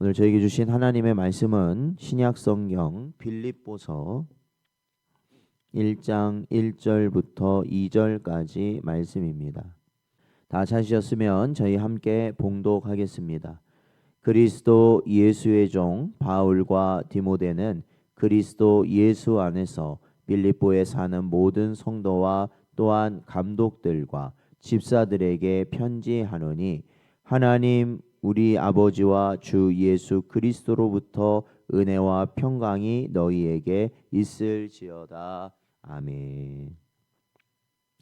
오늘 저에게 주신 하나님의 말씀은 신약성경 빌립보서 1장 1절부터 2절까지 말씀입니다. 다 찾으셨으면 저희 함께 봉독하겠습니다. 그리스도 예수의 종 바울과 디모데는 그리스도 예수 안에서 빌립보에 사는 모든 성도와 또한 감독들과 집사들에게 편지하노니, 하나님 우리 아버지와 주 예수 그리스도로부터 은혜와 평강이 너희에게 있을지어다. 아멘.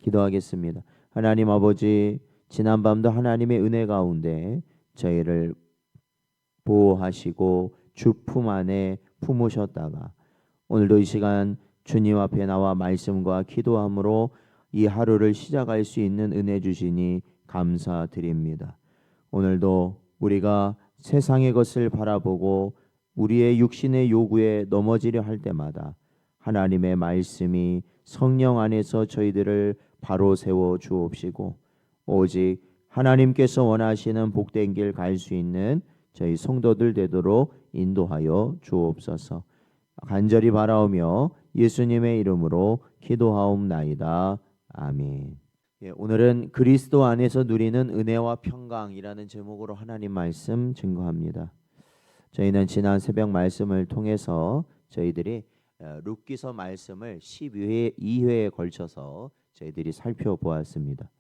기도하겠습니다. 하나님 아버지, 지난밤도 하나님의 은혜 가운데 저희를 보호하시고 주 품 안에 품으셨다가 오늘도 이 시간 주님 앞에 나와 말씀과 기도함으로 이 하루를 시작할 수 있는 은혜 주시니 감사드립니다. 오늘도 우리가 세상의 것을 바라보고 우리의 육신의 요구에 넘어지려 할 때마다 하나님의 말씀이 성령 안에서 저희들을 바로 세워 주옵시고, 오직 하나님께서 원하시는 복된 길 갈 수 있는 저희 성도들 되도록 인도하여 주옵소서. 간절히 바라오며 예수님의 이름으로 기도하옵나이다. 아멘. 오늘은 그리스도 안에서 누리는 은혜와 평강이라는 제목으로 하나님 말씀 증거합니다. 저희는 지난 새벽 말씀을 통해서 저희들이 룻기서 말씀을 12회에 걸쳐서 저희들이 살펴보았습니다.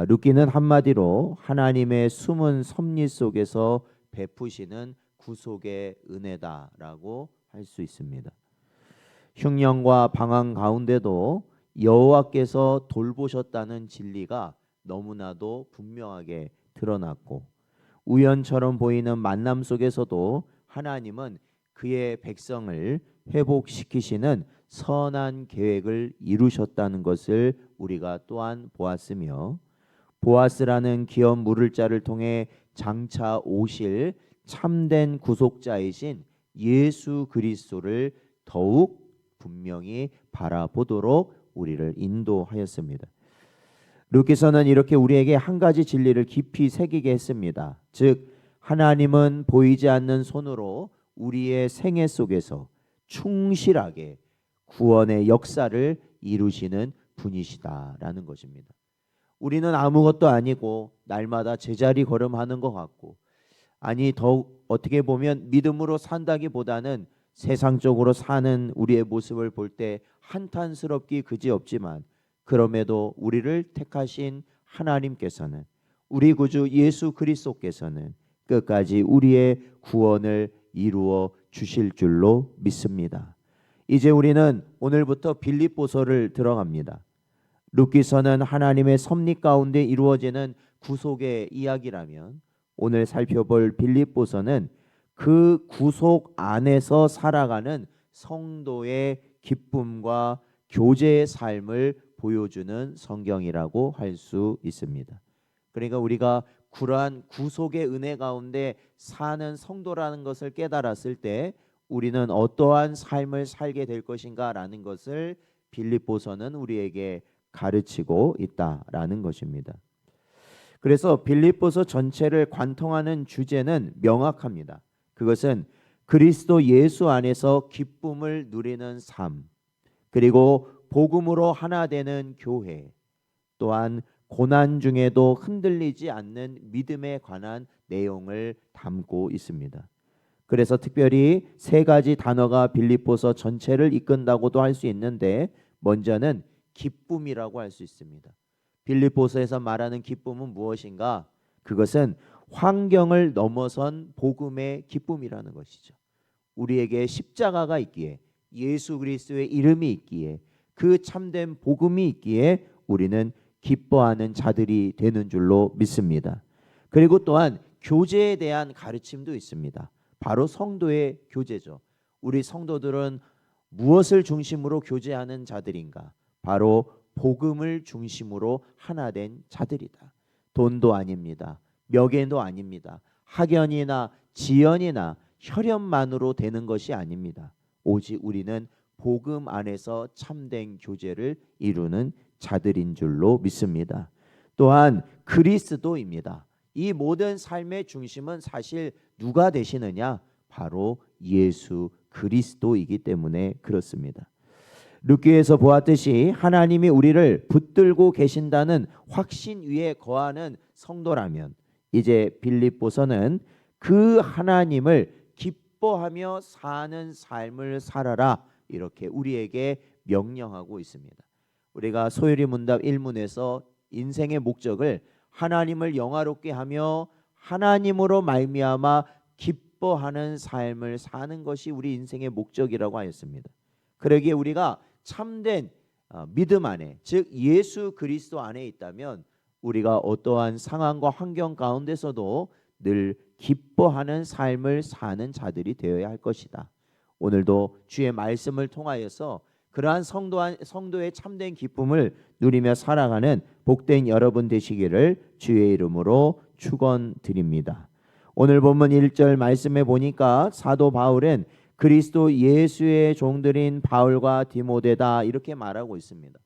룻기는 한마디로 하나님의 숨은 섭리 속에서 베푸시는 구속의 은혜다라고 할 수 있습니다. 흉년과 방황 가운데도 여호와께서 돌보셨다는 진리가 너무나도 분명하게 드러났고, 우연처럼 보이는 만남 속에서도 하나님은 그의 백성을 회복시키시는 선한 계획을 이루셨다는 것을 우리가 또한 보았으며, 보아스라는 기업 물을자를 통해 장차 오실 참된 구속자이신 예수 그리스도를 더욱 분명히 바라보도록 우리를 인도하였습니다. 룻기서는 이렇게 우리에게 한 가지 진리를 깊이 새기게 했습니다. 즉, 하나님은 보이지 않는 손으로 우리의 생애 속에서 충실하게 구원의 역사를 이루시는 분이시다라는 것입니다. 우리는 아무것도 아니고 날마다 제자리 걸음하는 것 같고, 아니 더욱 어떻게 보면 믿음으로 산다기보다는 세상적으로 사는 우리의 모습을 볼 때 한탄스럽기 그지없지만, 그럼에도 우리를 택하신 하나님께서는, 우리 구주 예수 그리스도께서는 끝까지 우리의 구원을 이루어 주실 줄로 믿습니다. 이제 우리는 오늘부터 빌립보서를 들어갑니다. 룻기서는 하나님의 섭리 가운데 이루어지는 구속의 이야기라면, 오늘 살펴볼 빌립보서는 그 구속 안에서 살아가는 성도의 기쁨과 교제의 삶을 보여주는 성경이라고 할 수 있습니다. 그러니까 우리가 그러한 구속의 은혜 가운데 사는 성도라는 것을 깨달았을 때 우리는 어떠한 삶을 살게 될 것인가라는 것을 빌립보서는 우리에게 가르치고 있다라는 것입니다. 그래서 빌립보서 전체를 관통하는 주제는 명확합니다. 그것은 그리스도 예수 안에서 기쁨을 누리는 삶, 그리고 복음으로 하나 되는 교회, 또한 고난 중에도 흔들리지 않는 믿음에 관한 내용을 담고 있습니다. 그래서 특별히 세 가지 단어가 빌립보서 전체를 이끈다고도 할 수 있는데, 먼저는 기쁨이라고 할 수 있습니다. 빌립보서에서 말하는 기쁨은 무엇인가? 그것은 환경을 넘어선 복음의 기쁨이라는 것이죠. 우리에게 십자가가 있기에, 예수 그리스도의 이름이 있기에, 그 참된 복음이 있기에 우리는 기뻐하는 자들이 되는 줄로 믿습니다. 그리고 또한 교제에 대한 가르침도 있습니다. 바로 성도의 교제죠. 우리 성도들은 무엇을 중심으로 교제하는 자들인가? 바로 복음을 중심으로 하나 된 자들이다. 돈도 아닙니다. 명예도 아닙니다. 학연이나 지연이나 혈연만으로 되는 것이 아닙니다. 오직 우리는 복음 안에서 참된 교제를 이루는 자들인 줄로 믿습니다. 또한 그리스도입니다. 이 모든 삶의 중심은 사실 누가 되시느냐? 바로 예수 그리스도이기 때문에 그렇습니다. 룻기에서 보았듯이 하나님이 우리를 붙들고 계신다는 확신 위에 거하는 성도라면 이제 빌립보서는 그 하나님을 기뻐하며 사는 삶을 살아라, 이렇게 우리에게 명령하고 있습니다. 우리가 소율이 문답 1문에서 인생의 목적을 하나님을 영화롭게 하며 하나님으로 말미암아 기뻐하는 삶을 사는 것이 우리 인생의 목적이라고 하였습니다. 그러기에 우리가 참된 믿음 안에, 즉 예수 그리스도 안에 있다면 우리가 어떠한 상황과 환경 가운데서도 늘 기뻐하는 삶을 사는 자들이 되어야 할 것이다. 오늘도 주의 말씀을 통하여서 그러한 성도의 참된 기쁨을 누리며 살아가는 복된 여러분 되시기를 주의 이름으로 축원드립니다. 오늘 본문 1절 말씀에 보니까 사도 바울은 그리스도 예수의 종들인 바울과 디모데다, 이렇게 말하고 있습니다.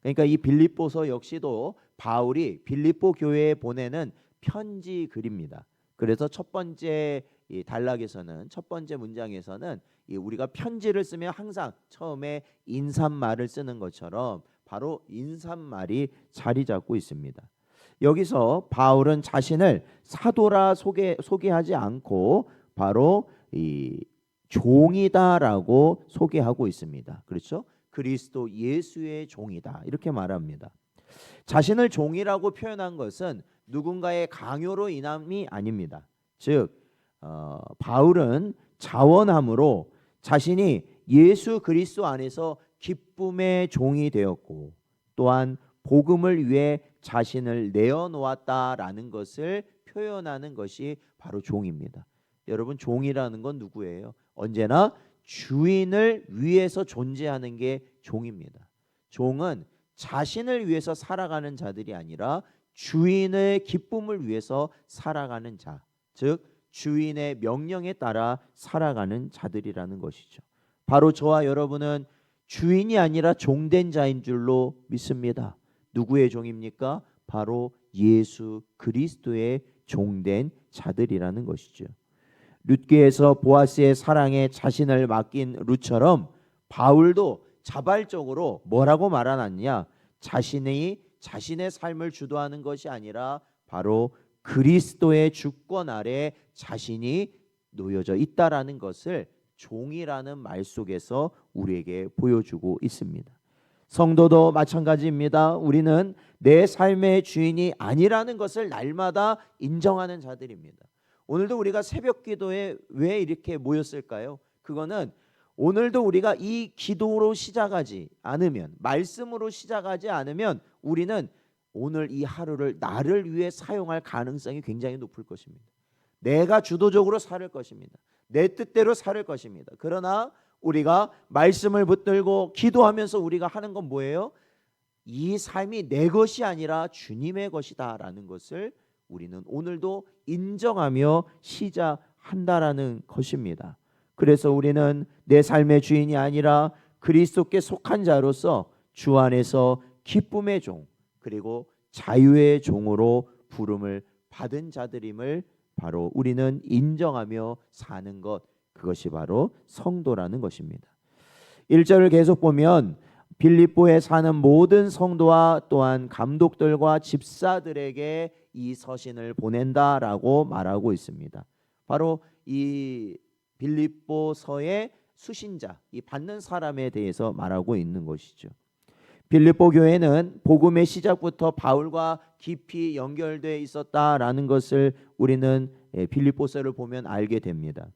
그러니까 이 빌립보서 역시도 바울이 빌립보 교회에 보내는 편지 글입니다. 그래서 첫 번째 이 단락에서는, 첫 번째 문장에서는 우리가 편지를 쓰면 항상 처음에 인사말을 쓰는 것처럼 바로 인사말이 자리 잡고 있습니다. 여기서 바울은 자신을 사도라 소개하지 않고 바로 이 종이다라고 소개하고 있습니다. 그렇죠? 그리스도 예수의 종이다, 이렇게 말합니다. 자신을 종이라고 표현한 것은 누군가의 강요로 인함이 아닙니다. 즉 바울은 자원함으로 자신이 예수 그리스도 안에서 기쁨의 종이 되었고 또한 복음을 위해 자신을 내어놓았다라는 것을 표현하는 것이 바로 종입니다. 여러분, 종이라는 건 누구예요? 언제나 주인을 위해서 존재하는 게 종입니다. 종은 자신을 위해서 살아가는 자들이 아니라 주인의 기쁨을 위해서 살아가는 자, 즉 주인의 명령에 따라 살아가는 자들이라는 것이죠. 바로 저와 여러분은 주인이 아니라 종된 자인 줄로 믿습니다. 누구의 종입니까? 바로 예수 그리스도의 종된 자들이라는 것이죠. 룻기에서 보아스의 사랑에 자신을 맡긴 룻처럼 바울도 자발적으로 뭐라고 말하느냐? 자신의 삶을 주도하는 것이 아니라 바로 그리스도의 주권 아래 자신이 놓여져 있다라는 것을 종이라는 말 속에서 우리에게 보여주고 있습니다. 성도도 마찬가지입니다. 우리는 내 삶의 주인이 아니라는 것을 날마다 인정하는 자들입니다. 오늘도 우리가 새벽 기도에 왜 이렇게 모였을까요? 그거는 오늘도 우리가 이 기도로 시작하지 않으면, 말씀으로 시작하지 않으면 우리는 오늘 이 하루를 나를 위해 사용할 가능성이 굉장히 높을 것입니다. 내가 주도적으로 살 것입니다. 내 뜻대로 살 것입니다. 그러나 우리가 말씀을 붙들고 기도하면서 우리가 하는 건 뭐예요? 이 삶이 내 것이 아니라 주님의 것이다라는 것을 우리는 오늘도 인정하며 시작한다라는 것입니다. 그래서 우리는 내 삶의 주인이 아니라 그리스도께 속한 자로서 주 안에서 기쁨의 종, 그리고 자유의 종으로 부름을 받은 자들임을 바로 우리는 인정하며 사는 것, 그것이 바로 성도라는 것입니다. 1절을 계속 보면 빌립보에 사는 모든 성도와 또한 감독들과 집사들에게 이 서신을 보낸다라고 말하고 있습니다. 바로 이 빌립보서의 수신자, 이 받는 사람에 대해서 말하고 있는 것이죠. 빌립보 교회는 복음의 시작부터 바울과 깊이 연결되어 있었다라는 것을 우리는 빌립보서를 보면 알게 됩니다.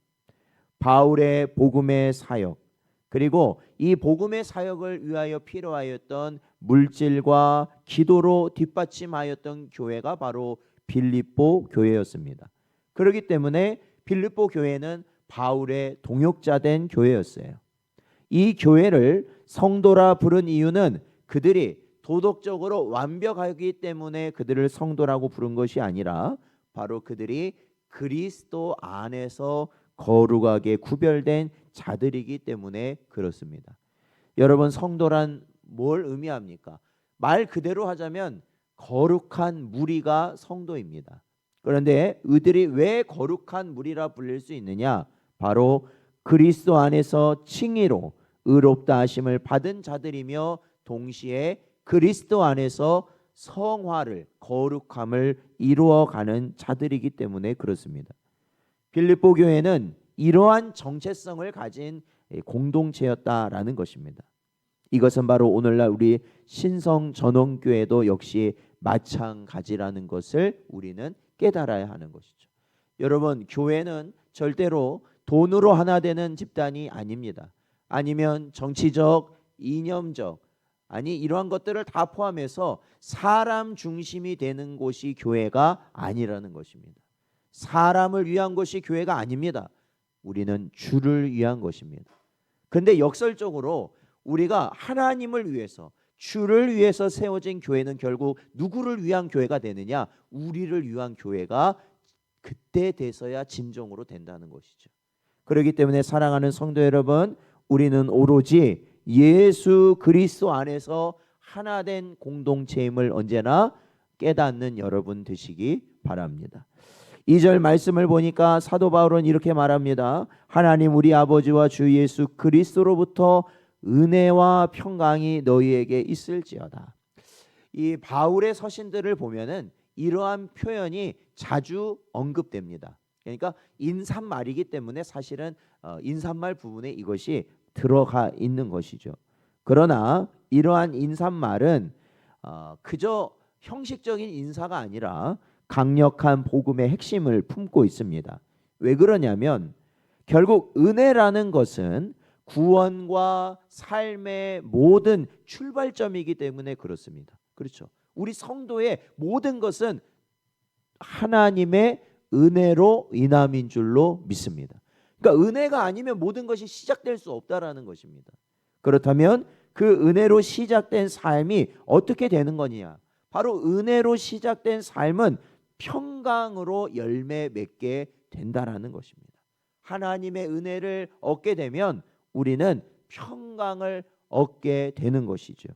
바울의 복음의 사역, 그리고 이 복음의 사역을 위하여 필요하였던 물질과 기도로 뒷받침하였던 교회가 바로 빌립보 교회였습니다. 그렇기 때문에 빌립보 교회는 바울의 동역자된 교회였어요. 이 교회를 성도라 부른 이유는 그들이 도덕적으로 완벽하기 때문에 그들을 성도라고 부른 것이 아니라 바로 그들이 그리스도 안에서 거룩하게 구별된 자들이기 때문에 그렇습니다. 여러분, 성도란 뭘 의미합니까? 말 그대로 하자면 거룩한 무리가 성도입니다. 그런데 이들이 왜 거룩한 무리라 불릴 수 있느냐? 바로 그리스도 안에서 칭의로 의롭다 하심을 받은 자들이며 동시에 그리스도 안에서 성화를 거룩함을 이루어가는 자들이기 때문에 그렇습니다. 빌립보 교회는 이러한 정체성을 가진 공동체였다라는 것입니다. 이것은 바로 오늘날 우리 신성전원교회도 역시 마찬가지라는 것을 우리는 깨달아야 하는 것이죠. 여러분, 교회는 절대로 돈으로 하나 되는 집단이 아닙니다. 아니면 정치적, 이념적, 이러한 것들을 다 포함해서 사람 중심이 되는 곳이 교회가 아니라는 것입니다. 사람을 위한 것이 교회가 아닙니다. 우리는 주를 위한 것입니다. 그런데 역설적으로 우리가 하나님을 위해서, 주를 위해서 세워진 교회는 결국 누구를 위한 교회가 되느냐? 우리를 위한 교회가 그때 돼서야 진정으로 된다는 것이죠. 그렇기 때문에 사랑하는 성도 여러분, 우리는 오로지 예수 그리스도 안에서 하나 된 공동체임을 언제나 깨닫는 여러분 되시기 바랍니다. 2절 말씀을 보니까 사도 바울은 이렇게 말합니다. 하나님 우리 아버지와 주 예수 그리스도로부터 은혜와 평강이 너희에게 있을지어다. 이 바울의 서신들을 보면은 이러한 표현이 자주 언급됩니다. 그러니까 인사말이기 때문에 사실은 인사말 부분에 이것이 들어가 있는 것이죠. 그러나 이러한 인사말은 그저 형식적인 인사가 아니라 강력한 복음의 핵심을 품고 있습니다. 왜 그러냐면 결국 은혜라는 것은 구원과 삶의 모든 출발점이기 때문에 그렇습니다. 그렇죠. 우리 성도의 모든 것은 하나님의 은혜로 인함인 줄로 믿습니다. 그러니까 은혜가 아니면 모든 것이 시작될 수 없다라는 것입니다. 그렇다면 그 은혜로 시작된 삶이 어떻게 되는 거냐? 바로 은혜로 시작된 삶은 평강으로 열매 맺게 된다라는 것입니다. 하나님의 은혜를 얻게 되면 우리는 평강을 얻게 되는 것이죠.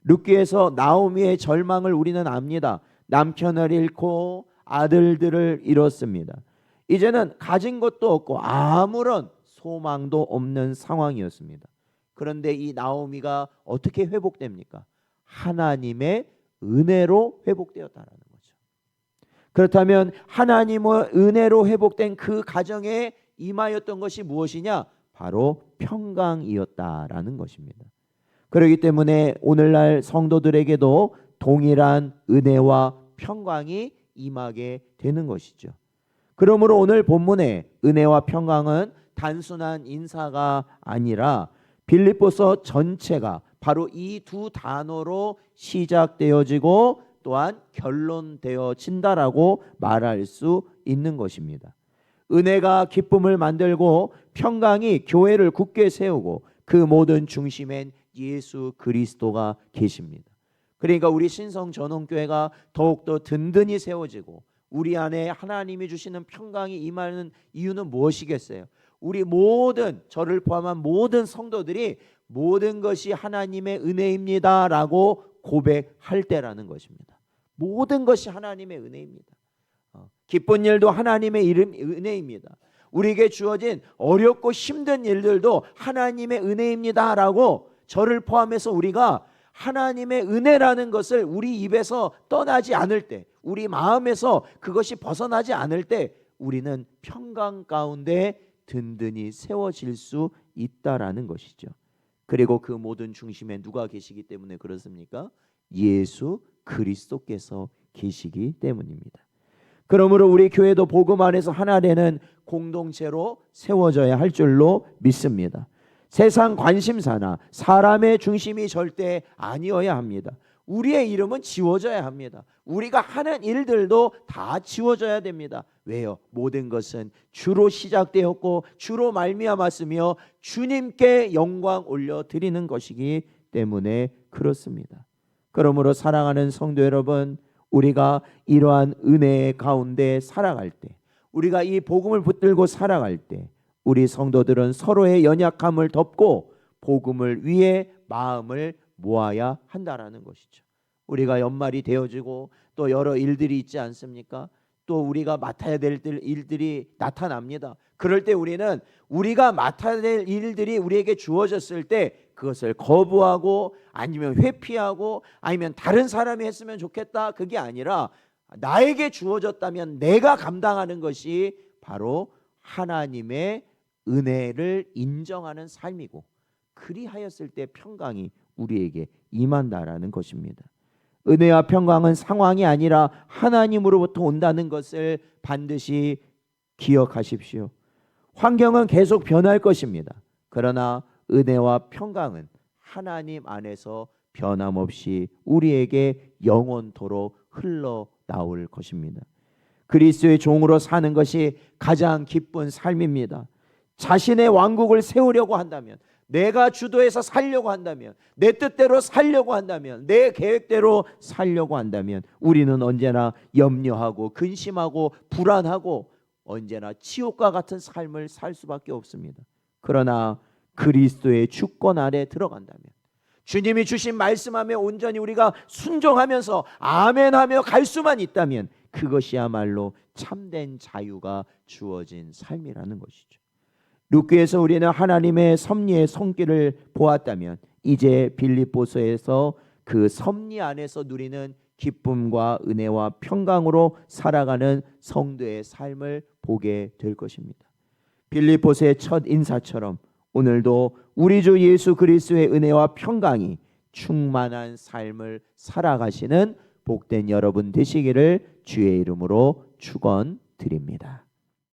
룻기에서 나오미의 절망을 우리는 압니다. 남편을 잃고 아들들을 잃었습니다. 이제는 가진 것도 없고 아무런 소망도 없는 상황이었습니다. 그런데 이 나오미가 어떻게 회복됩니까? 하나님의 은혜로 회복되었다라는 거죠. 그렇다면 하나님의 은혜로 회복된 그 가정에 임하였던 것이 무엇이냐? 바로 평강이었다라는 것입니다. 그렇기 때문에 오늘날 성도들에게도 동일한 은혜와 평강이 임하게 되는 것이죠. 그러므로 오늘 본문의 은혜와 평강은 단순한 인사가 아니라 빌립보서 전체가 바로 이 두 단어로 시작되어지고 또한 결론되어진다라고 말할 수 있는 것입니다. 은혜가 기쁨을 만들고 평강이 교회를 굳게 세우고 그 모든 중심엔 예수 그리스도가 계십니다. 그러니까 우리 신성전원교회가 더욱더 든든히 세워지고 우리 안에 하나님이 주시는 평강이 임하는 이유는 무엇이겠어요? 우리 모든, 저를 포함한 모든 성도들이 모든 것이 하나님의 은혜입니다 라고 고백할 때라는 것입니다. 모든 것이 하나님의 은혜입니다. 기쁜 일도 하나님의 은혜입니다. 우리에게 주어진 어렵고 힘든 일들도 하나님의 은혜입니다 라고 저를 포함해서 우리가 하나님의 은혜라는 것을 우리 입에서 떠나지 않을 때, 우리 마음에서 그것이 벗어나지 않을 때 우리는 평강 가운데 든든히 세워질 수 있다라는 것이죠. 그리고 그 모든 중심에 누가 계시기 때문에 그렇습니까? 예수 그리스도께서 계시기 때문입니다. 그러므로 우리 교회도 복음 안에서 하나 되는 공동체로 세워져야 할 줄로 믿습니다. 세상 관심사나 사람의 중심이 절대 아니어야 합니다. 우리의 이름은 지워져야 합니다. 우리가 하는 일들도 다 지워져야 됩니다. 왜요? 모든 것은 주로 시작되었고 주로 말미암았으며 주님께 영광 올려드리는 것이기 때문에 그렇습니다. 그러므로 사랑하는 성도 여러분, 우리가 이러한 은혜 가운데 살아갈 때, 우리가 이 복음을 붙들고 살아갈 때 우리 성도들은 서로의 연약함을 덮고 복음을 위해 마음을 모아야 한다라는 것이죠. 우리가 연말이 되어지고 또 여러 일들이 있지 않습니까? 또 우리가 맡아야 될 일들이 나타납니다. 그럴 때 우리는 우리가 맡아야 될 일들이 우리에게 주어졌을 때 그것을 거부하고 아니면 회피하고 아니면 다른 사람이 했으면 좋겠다, 그게 아니라 나에게 주어졌다면 내가 감당하는 것이 바로 하나님의 은혜를 인정하는 삶이고, 그리하였을 때 평강이 우리에게 임한다라는 것입니다. 은혜와 평강은 상황이 아니라 하나님으로부터 온다는 것을 반드시 기억하십시오. 환경은 계속 변할 것입니다. 그러나 은혜와 평강은 하나님 안에서 변함없이 우리에게 영원토록 흘러나올 것입니다. 그리스도의 종으로 사는 것이 가장 기쁜 삶입니다. 자신의 왕국을 세우려고 한다면, 내가 주도해서 살려고 한다면, 내 뜻대로 살려고 한다면, 내 계획대로 살려고 한다면 우리는 언제나 염려하고 근심하고 불안하고 언제나 지옥과 같은 삶을 살 수밖에 없습니다. 그러나 그리스도의 주권 아래 들어간다면, 주님이 주신 말씀하며 온전히 우리가 순종하면서 아멘하며 갈 수만 있다면 그것이야말로 참된 자유가 주어진 삶이라는 것이죠. 룻기에서 우리는 하나님의 섭리의 손길을 보았다면 이제 빌립보서에서 그 섭리 안에서 누리는 기쁨과 은혜와 평강으로 살아가는 성도의 삶을 보게 될 것입니다. 빌립보서의 첫 인사처럼 오늘도 우리 주 예수 그리스도의 은혜와 평강이 충만한 삶을 살아가시는 복된 여러분 되시기를 주의 이름으로 축원드립니다.